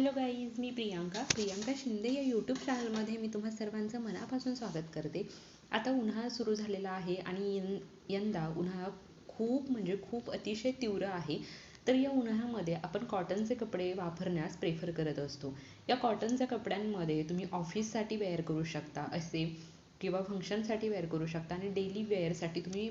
Hello guys, मी प्रियांका शिंदे या YouTube चॅनलमध्ये मी तुम्हा सर्वांचं मनापासून स्वागत करते. आता उन्हाळा सुरू झालेला आहे आणि यंदा उन्हाळा खूप अतिशय तीव्र आहे. तर या उन्हाळ्यामध्ये आपण कॉटनचे कपडे वापरण्यास प्रेफर करत असतो. या कॉटनच्या कपड्यांमध्ये तुम्ही ऑफिससाठी वेअर करू शकता असे, किंवा फंक्शनसाठी वेअर करू शकता आणि डेली वेअरसाठी तुम्ही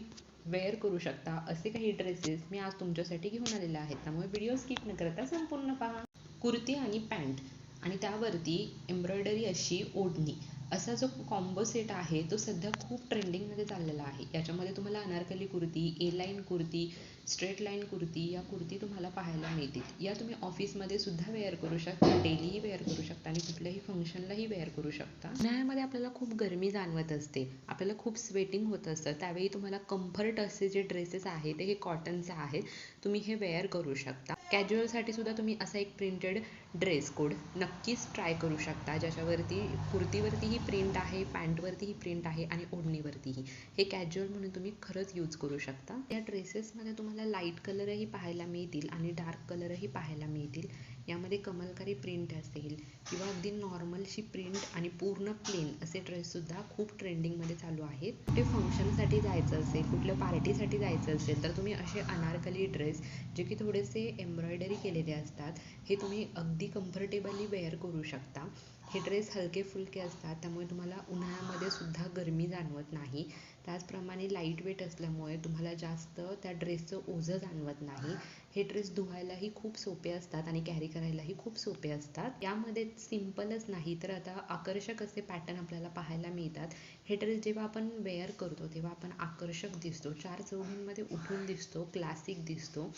वेअर करू शकता असे काही ड्रेसेस मी आज तुमच्यासाठी घेऊन आलेले आहेत. त्यामुळे व्हिडिओ स्किप न करता संपूर्ण पहा. कुर्ती आणि पॅन्ट आणि त्यावरती एम्ब्रॉयडरी अशी ओढणी असा जो कॉम्बो सेट आहे तो सध्या खूप ट्रेंडिंगमध्ये चाललेला आहे. याच्यामध्ये तुम्हाला Anarkali kurti, A line kurti, straight line kurti या कुर्ती तुम्हाला पाहायला मिळतील. या तुम्ही ऑफिसमध्ये सुद्धा वेअर करू शकता, डेलीही वेअर करू शकता आणि कुठल्याही फंक्शनलाही वेअर करू शकता. उन्हाळ्यामध्ये आपल्याला खूप गरमी जाणवत असते, आपल्याला खूप स्वेटिंग होत असतं. त्यावेळी तुम्हाला कम्फर्ट असे जे ड्रेसेस आहेत ते हे कॉटनचे आहेत, तुम्ही हे वेअर करू शकता. कॅज्युअलसाठी सुद्धा तुम्ही असा एक प्रिंटेड ड्रेस कोड नक्कीच ट्राय करू शकता, ज्याच्यावरती कुर्तीवरतीही प्रिंट आहे, पॅन्टवरतीही प्रिंट आहे आणि ओढणीवरतीही. हे कॅज्युअल म्हणून तुम्ही खरंच यूज करू शकता. या ड्रेसेसमध्ये तुम्हाला लाईट कलरही पाहायला मिळतील आणि डार्क कलरही पाहायला मिळतील. यामध्ये कमलकारी प्रिंट असेल किंवा अगदी नॉर्मलशी प्रिंट आणि पूर्ण प्लेन असे ड्रेससुद्धा खूप ट्रेंडिंगमध्ये चालू आहेत. कुठे फंक्शनसाठी जायचं असेल, कुठल्या पार्टीसाठी जायचं असेल तर तुम्ही असे अनारकली ड्रेस जे की थोडेसे एम्ब्रॉयडरी केलेले असतात हे तुम्ही अगदी कम्फर्टेबली वेअर करू शकता. हे ड्रेस हलके फुलके असतात, त्यामुळे तुम्हाला उन्हाळ्यामध्ये सुद्धा गरमी जाणवत नाही. त्याचप्रमाणे लाईट वेट असल्यामुळे तुम्हाला जास्त त्या ड्रेसचं ओझं जाणवत नाही. हे ड्रेस धुवायलाही खूप सोपे असतात आणि कॅरी करायलाही खूप सोपे असतात. यामध्ये सिम्पलच नाही तर आता आकर्षक असे पॅटर्न आपल्याला पाहायला मिळतात. हे ड्रेस जेव्हा आपण वेअर करतो तेव्हा आपण आकर्षक दिसतो, चार चौघींमध्ये उठून दिसतो, क्लासिक दिसतो.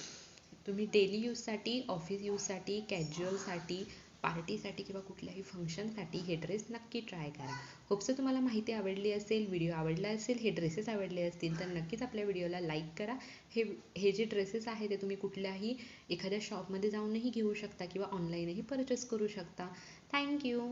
तुम्ही डेली यूजसाठी, ऑफिस यूजसाठी, कॅज्युअलसाठी, पार्टीसाठी किंवा कुठल्याही फंक्शनसाठी हे ड्रेस नक्की ट्राय करा. होपसो तुम्हाला माहिती आवडली असेल, व्हिडिओ आवडला असेल, हे ड्रेसेस आवडले असतील तर नक्कीच आपल्या व्हिडिओला लाईक करा. हे जे ड्रेसेस आहे ते तुम्ही कुठल्याही एखाद्या शॉपमध्ये जाऊनही घेऊ शकता किंवा ऑनलाईनही परचेस करू शकता. थँक्यू.